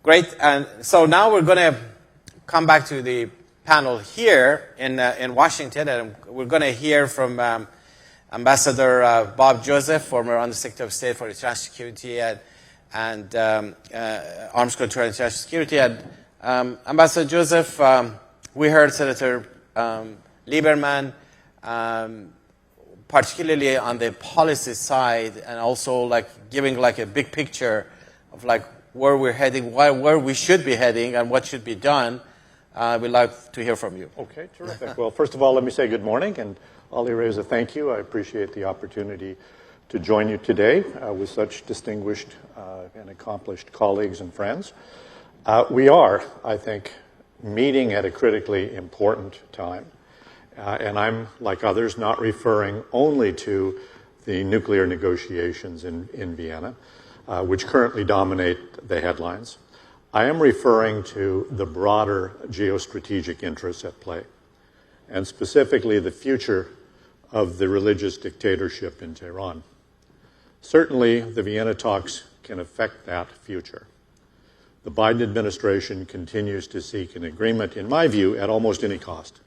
Great. And so now we're going to come back to the panel here in Washington, and we're going to hear from Ambassador Bob Joseph, former Undersecretary of State for International Security and Arms Control and International Security. And Ambassador Joseph, we heard Senator Lieberman, particularly on the policy side, and also giving a big picture of where we're heading, where we should be heading, and what should be done. We'd like to hear from you. Okay, terrific. Well, first of all, let me say good morning, and Ali Reza, thank you. I appreciate the opportunity to join you today with such distinguished and accomplished colleagues and friends. We are, I think, meeting at a critically important time. And I'm, like others, not referring only to the nuclear negotiations in Vienna, which currently dominate the headlines. I am referring to the broader geostrategic interests at play, and specifically the future of the religious dictatorship in Tehran. Certainly, the Vienna talks can affect that future. The Biden administration continues to seek an agreement, in my view, at almost any cost,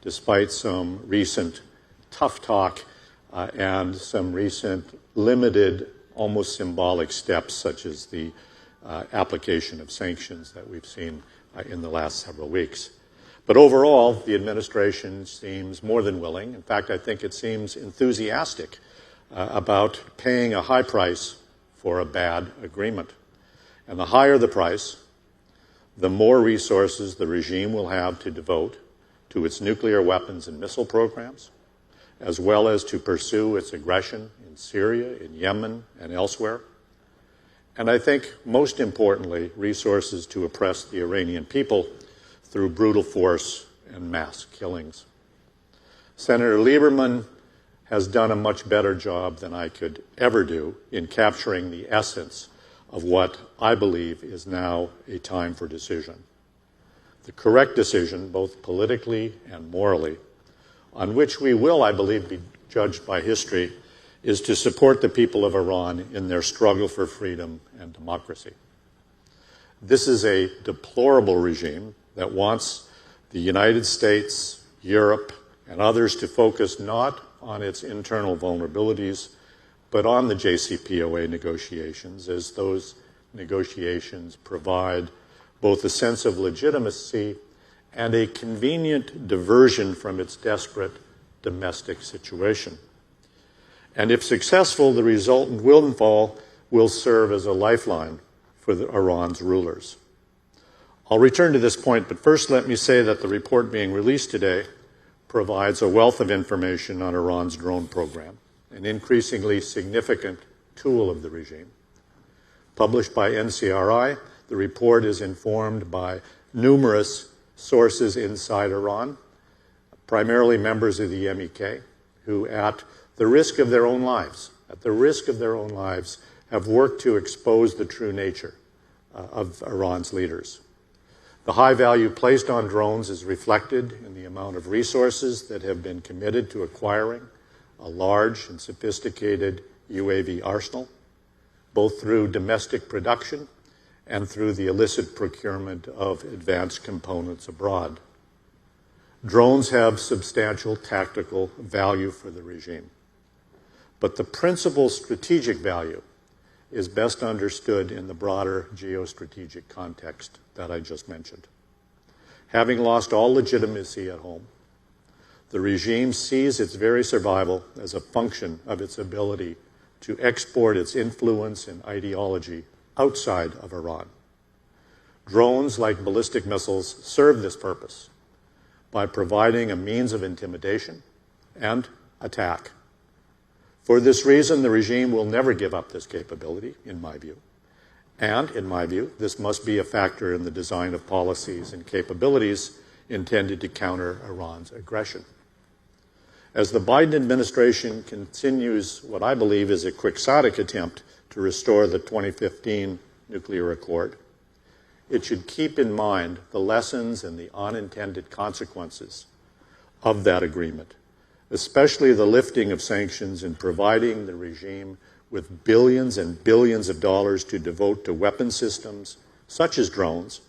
despite some recent tough talk and some recent limited, almost symbolic steps, such as the application of sanctions that we've seen in the last several weeks. But overall, the administration seems more than willing. In fact, I think it seems enthusiastic about paying a high price for a bad agreement. And the higher the price, the more resources the regime will have to devote to its nuclear weapons and missile programs, as well as to pursue its aggression in Syria, in Yemen, and elsewhere. And I think, most importantly, resources to oppress the Iranian people through brutal force and mass killings. Senator Lieberman has done a much better job than I could ever do in capturing the essence of what I believe is now a time for decision. The correct decision, both politically and morally, on which we will, I believe, be judged by history, is to support the people of Iran in their struggle for freedom and democracy. This is a deplorable regime that wants the United States, Europe, and others to focus not on its internal vulnerabilities, but on the JCPOA negotiations, as those negotiations provide both a sense of legitimacy and a convenient diversion from its desperate domestic situation. And if successful, the resultant windfall will serve as a lifeline for Iran's rulers. I'll return to this point, but first let me say that the report being released today provides a wealth of information on Iran's drone program, an increasingly significant tool of the regime. Published by NCRI, the report is informed by numerous sources inside Iran, primarily members of the MEK, who at the risk of their own lives, have worked to expose the true nature of Iran's leaders. The high value placed on drones is reflected in the amount of resources that have been committed to acquiring a large and sophisticated UAV arsenal, both through domestic production and through the illicit procurement of advanced components abroad. Drones have substantial tactical value for the regime, but the principal strategic value is best understood in the broader geostrategic context that I just mentioned. Having lost all legitimacy at home, the regime sees its very survival as a function of its ability to export its influence and ideology outside of Iran. Drones, like ballistic missiles, serve this purpose by providing a means of intimidation and attack. For this reason, the regime will never give up this capability, in my view. And, in my view, this must be a factor in the design of policies and capabilities intended to counter Iran's aggression. As the Biden administration continues what I believe is a quixotic attempt to restore the 2015 nuclear accord, it should keep in mind the lessons and the unintended consequences of that agreement, especially the lifting of sanctions and providing the regime with billions and billions of dollars to devote to weapon systems, such as drones,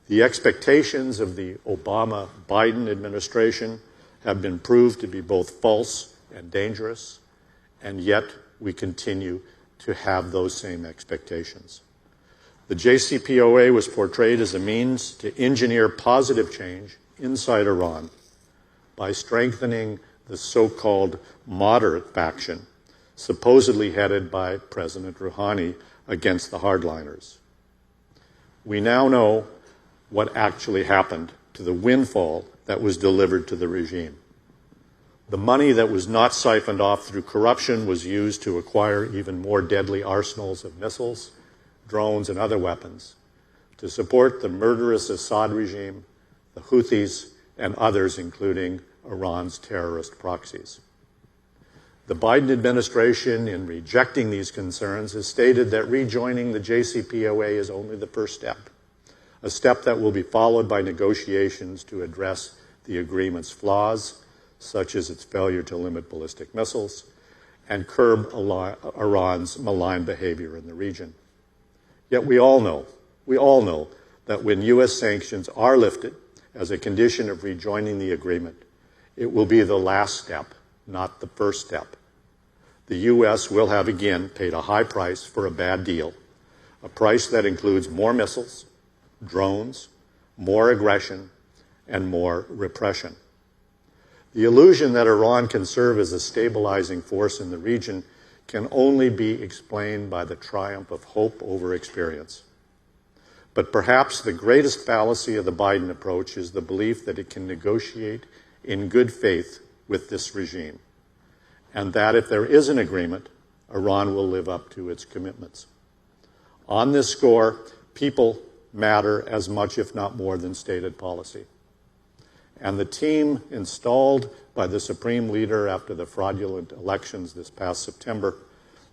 the expectations of the Obama-Biden administration have been proved to be both false and dangerous, and yet we continue to have those same expectations. The JCPOA was portrayed as a means to engineer positive change inside Iran by strengthening the so-called moderate faction, supposedly headed by President Rouhani against the hardliners. We now know what actually happened to the windfall that was delivered to the regime. The money that was not siphoned off through corruption was used to acquire even more deadly arsenals of missiles, drones, and other weapons to support the murderous Assad regime, the Houthis, and others, including Iran's terrorist proxies. The Biden administration, in rejecting these concerns, has stated that rejoining the JCPOA is only the first step, a step that will be followed by negotiations to address the agreement's flaws, such as its failure to limit ballistic missiles and curb Iran's malign behavior in the region. Yet we all know that when U.S. sanctions are lifted as a condition of rejoining the agreement, it will be the last step, not the first step. The U.S. will have again paid a high price for a bad deal, a price that includes more missiles, drones, more aggression, and more repression. The illusion that Iran can serve as a stabilizing force in the region can only be explained by the triumph of hope over experience. But perhaps the greatest fallacy of the Biden approach is the belief that it can negotiate in good faith with this regime, and that if there is an agreement, Iran will live up to its commitments. On this score, people matter as much, if not more, than stated policy. And the team installed by the Supreme Leader after the fraudulent elections this past September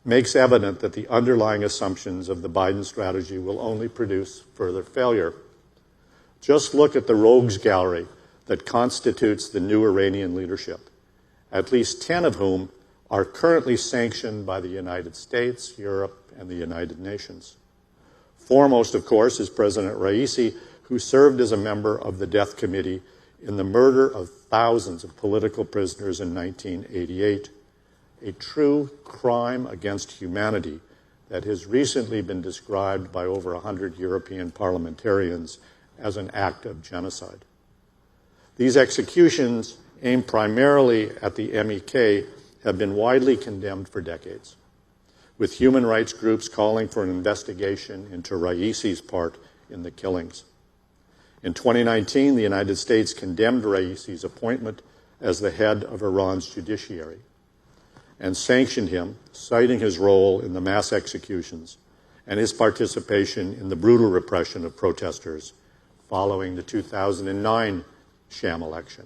makes evident that the underlying assumptions of the Biden strategy will only produce further failure. Just look at the rogues gallery that constitutes the new Iranian leadership, at least 10 of whom are currently sanctioned by the United States, Europe, and the United Nations. Foremost, of course, is President Raisi, who served as a member of the Death Committee in the murder of thousands of political prisoners in 1988, a true crime against humanity that has recently been described by over 100 European parliamentarians as an act of genocide. These executions, aimed primarily at the MEK, have been widely condemned for decades, with human rights groups calling for an investigation into Raisi's part in the killings. In 2019, the United States condemned Raisi's appointment as the head of Iran's judiciary and sanctioned him, citing his role in the mass executions and his participation in the brutal repression of protesters following the 2009 sham election.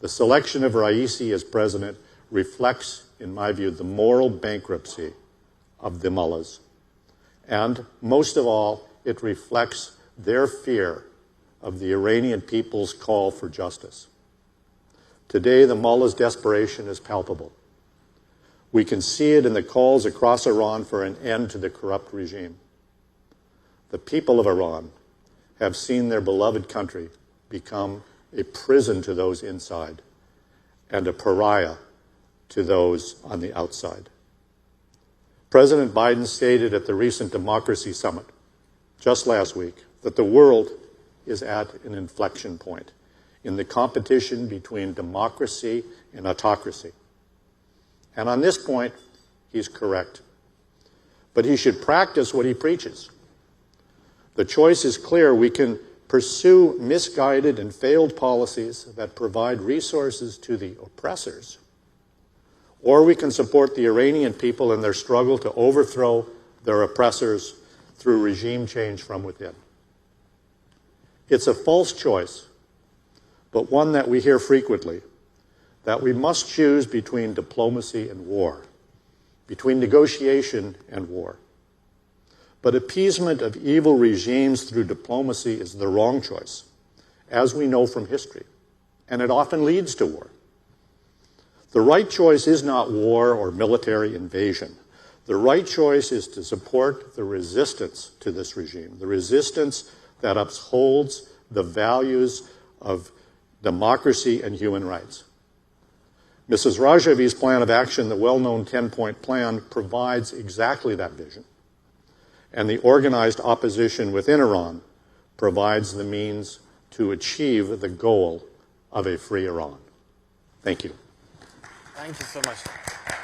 The selection of Raisi as president reflects, in my view, the moral bankruptcy of the mullahs. And most of all, it reflects their fear of the Iranian people's call for justice. Today, the mullahs' desperation is palpable. We can see it in the calls across Iran for an end to the corrupt regime. The people of Iran have seen their beloved country become a prison to those inside and a pariah to those on the outside. President Biden stated at the recent Democracy Summit just last week that the world is at an inflection point in the competition between democracy and autocracy. And on this point, he's correct. But he should practice what he preaches. The choice is clear. We can pursue misguided and failed policies that provide resources to the oppressors, or we can support the Iranian people in their struggle to overthrow their oppressors through regime change from within. It's a false choice, but one that we hear frequently, that we must choose between diplomacy and war, between negotiation and war. But appeasement of evil regimes through diplomacy is the wrong choice, as we know from history, and it often leads to war. The right choice is not war or military invasion. The right choice is to support the resistance to this regime, the resistance that upholds the values of democracy and human rights. Mrs. Rajavi's plan of action, the well-known 10-point plan, provides exactly that vision. And the organized opposition within Iran provides the means to achieve the goal of a free Iran. Thank you. Thank you so much.